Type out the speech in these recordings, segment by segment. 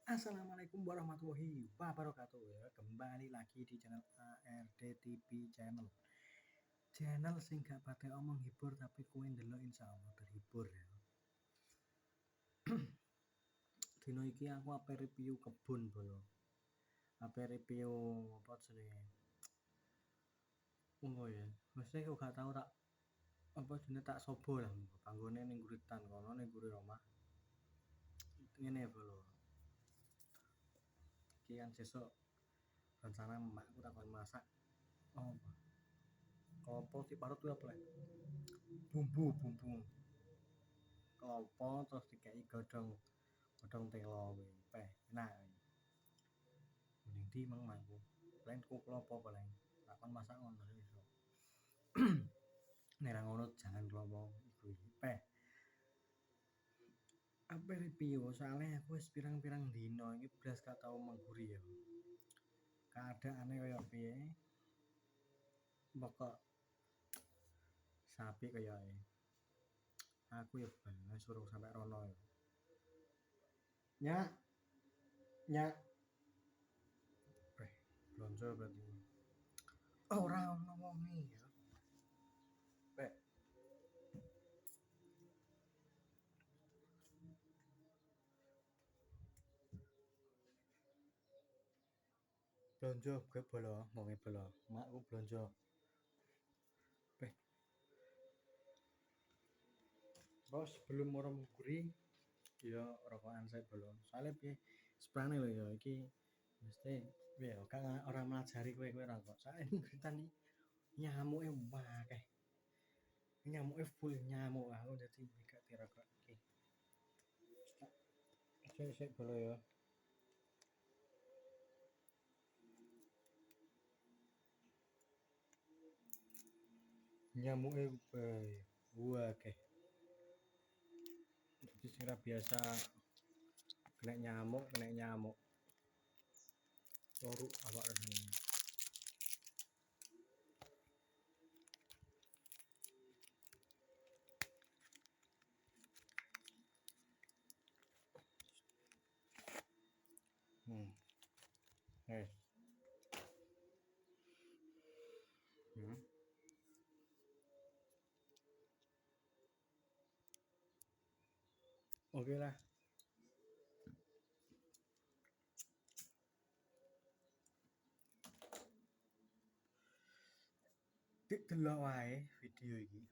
Assalamualaikum warahmatullahi wabarakatuh ya. Kembali lagi di channel ARD TV channel. Channel sing gak patek omong hibur tapi kowe ndelok insyaallah terhibur ya. Dino iki aku ape review kebun bolo. Ape review apa jenenge? Ya. Mesti aku gak tahu tak apa jenenge tak sobo lah. Panggone ning guritan kono ning guri omah. Ngene bolo. Iki kan sesuk rencana emakku takon masak. Oh, klopo diparut kuwi apa le? Bumbu klopo terus dikai godhong telo kuwi peh enak ning ndi mang mangku paling tuku klopo paling takon masak ngono iso nek ra ngono jangan klopo iku peh apa review soalnya aku wis pirang-pirang dino iki blas gak tau mengguri ya keadaane kaya piye pokok sapi kaya aku ya ben suruh sampai rono ya nyak nyak blonjo berarti ora ono wonge ya peh blonjo gue bolo wonge bolo makku blonjo peh bos belum orang guri ya rokokan saya belum soalnya piye seprane lho ya iki mesti piye kan orang melajari kowe rokok soalnya ini guritan iki nyamuke akeh nyamuke full nyamuk aku dadi gak dirokok iki sik bolo ya nyamuke akeh jadi sing biasa kena nyamuk loruk awak rasane eh oke lah delok wae video iki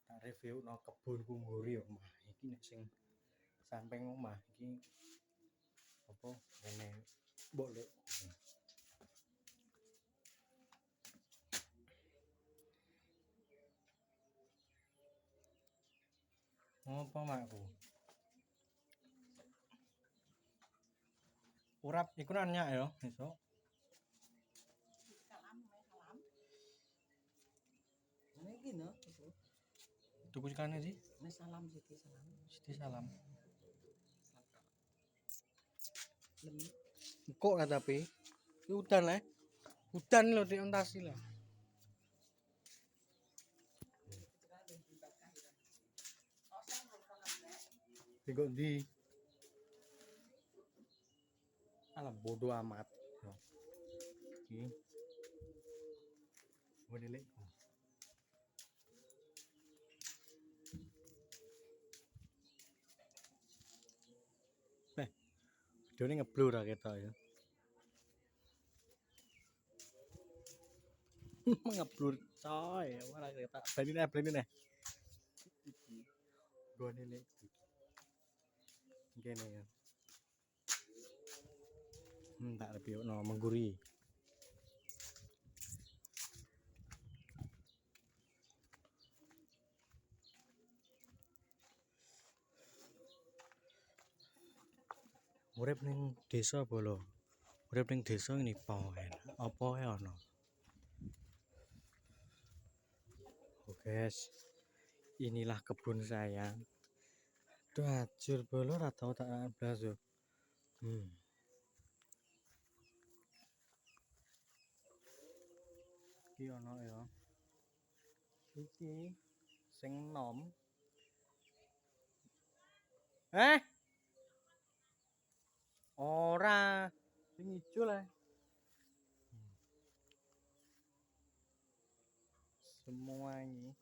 tak review no kebunku ngguri omah iki nek sing samping omah iki apa ngene mbok lek ngopo makku urap iku nanya ya besok salam ini iki no tuku ikane sih salam Siti salam kok lah tapi udan lah udan lho di ontasi lah Tengok di alah bodoh amat oke boleh lek video ini ngeblur lah kita ya ngeblur coy malah kita blendin nih gue nilai gini ya tak lebih no mengguri urip ning desa bolo urip ning desa ini poen apa ya ono oh guys inilah kebun saya tuh hancur bolo atau tak blas yo iki ono ya iki sing nom Ora sing ijo lah. Semua ini.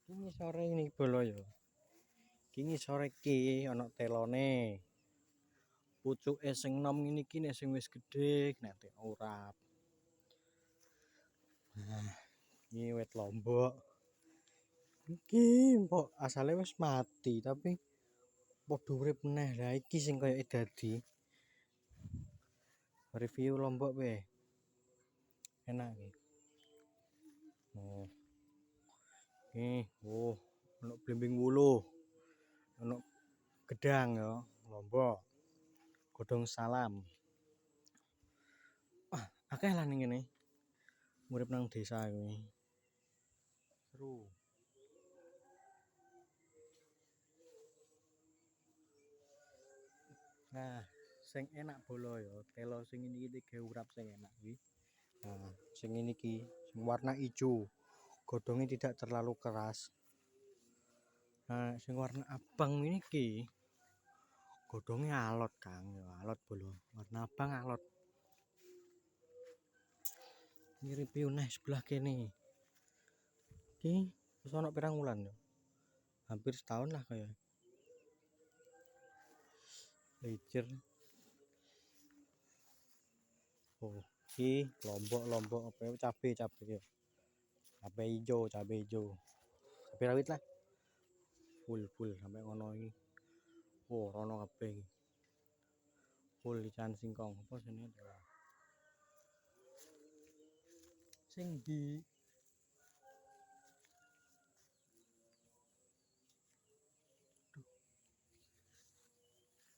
Kini sore ini bolo ya. Kini sore ki ana telone. Pucuke sing nom ngene iki nek sing wis gedhe nanti urap. Nah, iki wit lombok. Iki mbok asale wis mati tapi padha urip meneh. Lah iki sing koyoke dadi. Review lombok we. Enak iki. Oh. Ono blimbing wulu. Ono gedang ya, lombok. Godhong salam. Wah, akeh lah ning kene. Urip nang desa iki. Seru. Nah, sing enak bolo ya, telo sing ini iki urap sing enak kuwi. Nah, sing ini iki sing warna hijau. Godhongnya tidak terlalu keras. Nah, sing warna abang ini iki godhongnya alot, Kang. Ya, alot bolo. Warna abang alot. Ini review nah sebelah kene. Iki wis ana pirang wulan ya. Hampir setahun lah kayak. Lejer. Oh, iki lombok apa cabe ya. Cabe hijau. Cabe rawit lah. Full sampai ngono iki. Oh, rono kabeh iki. Full ikan singkong. Apa jenenge? Sing di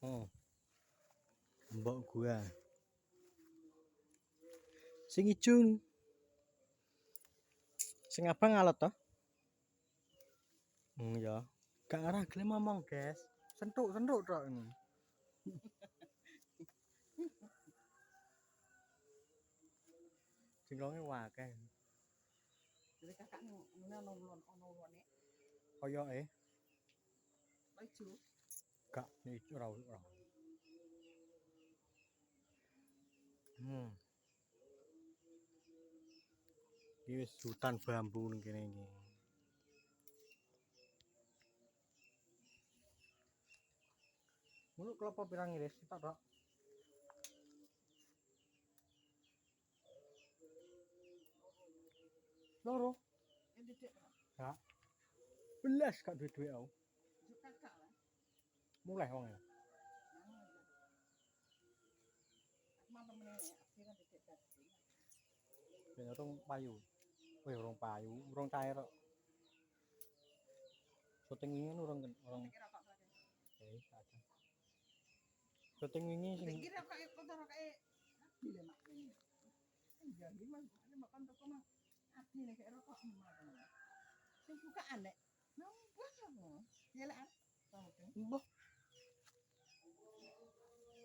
Oh. Mbok gua. Sing ijo. Sing abang alot toh? Ya. Gak arah gelem ngomong, guys. Sentuk tok ini. Singkonge wae. Jadi kakak ngene ono ulone. Koyoke. Ijo. Gak ijo ora. Iki wis hutan bambu ning kene iki. Mulu kelapa pirang iris tok tok. Loro. Gak. Belas gak duwe-duwe aku. Kakak lah. Mulai wong ya. Mama meneh akhirnya dedek tadi. Ben urung payu. Urung payu, urung cair kok. Syuting wingi urung. Ada. Syuting wingi sing Kira kok kotor kae. Gile mak ini. Iya, gimana? Ada makan toko mah. Ati nek rokok emak. Sing bukaan nek. Nambah apa? Yelaan. mbah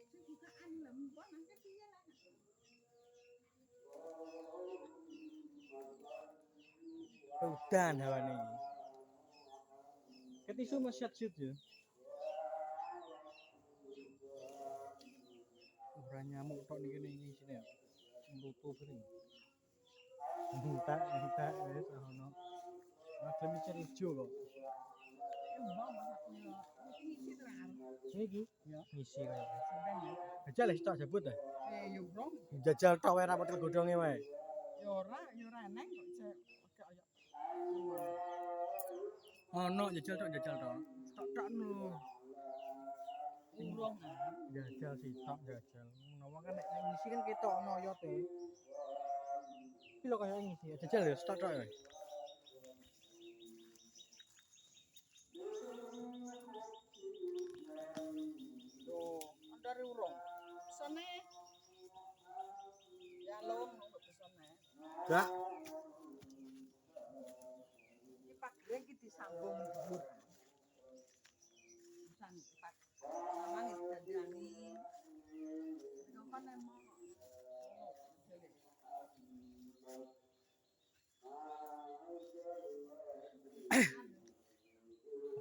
Sing bukaan lembah nanti piye lah. udan hawane. Ketisu masyat syut ya. Ora nyamuk tok niki ning sini ya. Mrutu bering. Entak wis ono. Ada micir ijo kok. Iki ya ngisi kaya. Jajal wis tok jebut ta. Yo bro. Jajal tok wae ra petel godhonge wae. Yo ora neng kok kaya Ono jajal tok. Tok no. urung Jajal sih tok jajal. Menawa kan nek ngisi kan ketok ono oyote. Iki lho kaya ngisi. Jajal ya tok ya. dari urung. Sone. Ya lom kok sone. Gak. Iki pagre iki disambung dhuwur. San pak. Samang iki dadani. Nyokan emang.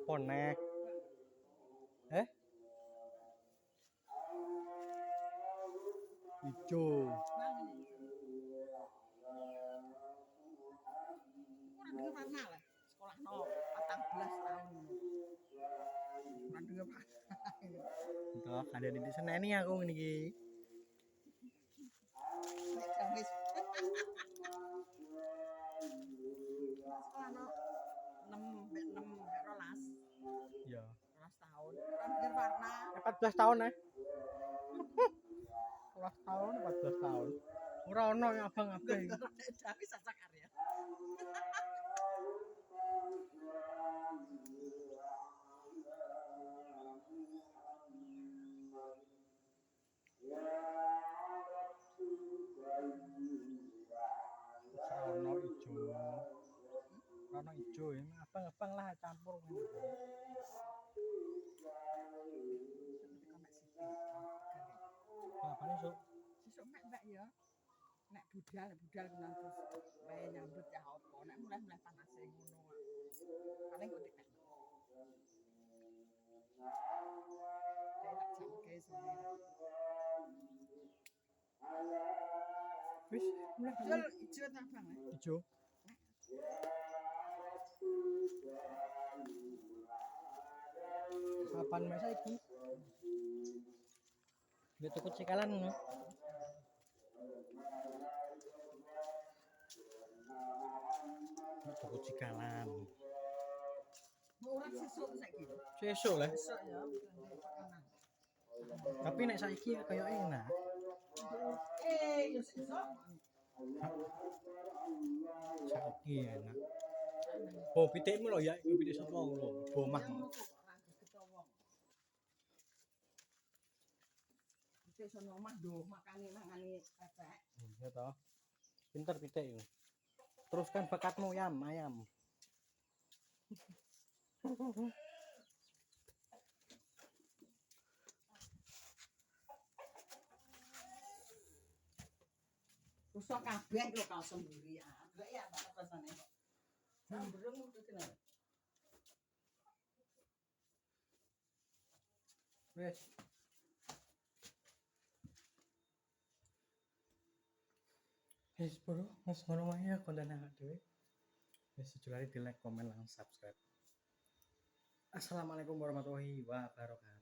Apa nek? Ijo. Kurang dengar warna lah. Sekolah no 14 tahun ngono. Kurang dengar warna. Entuk ada di seneni aku ngene iki. Nek jam wis. Sekolah no 6 mbek 6 mbek 12. Ya. 12 tahun. Kurang dengar warna. 14 tahun 12 tahun, 14 tahun. Ora ono yang abang-abang. Tapi sasak karya. Ono ijo. Ono ijo ya, abang-abang lah campur ngene. Apane sok? Sesuk mek mbak ya. Nek budal kena terus wae nyambut ya apa. Nek mulai panase ngono. Paling kok nek. Kayak tak jamke sore. Wis, mulai Jul ijo ta bang? ijo. Kapan mes saiki? Dia tuku cikalan ngono. Tuku cikalan. Mau ora sesuk saiki. Sesuk lah. Sesuk ya, makanan. Tapi nek saiki kaya enak. Ya sesuk. Saiki enak. Oh, pitikmu lho ya, iku pitik sapa lho. Bomah. Pitik sono omah ndo makane mangane pepek. Ya toh. Pinter pitik iku. Teruskan bakatmu ayam. Rusak kabeh lho kau semburi ya. Lah ya tak rasane kok. Sambrung kudu kena. Wes. Wes bro, wes ngono wae konten awak dhewe. Wes jujur di like, komen, lan subscribe. Assalamualaikum warahmatullahi wabarakatuh.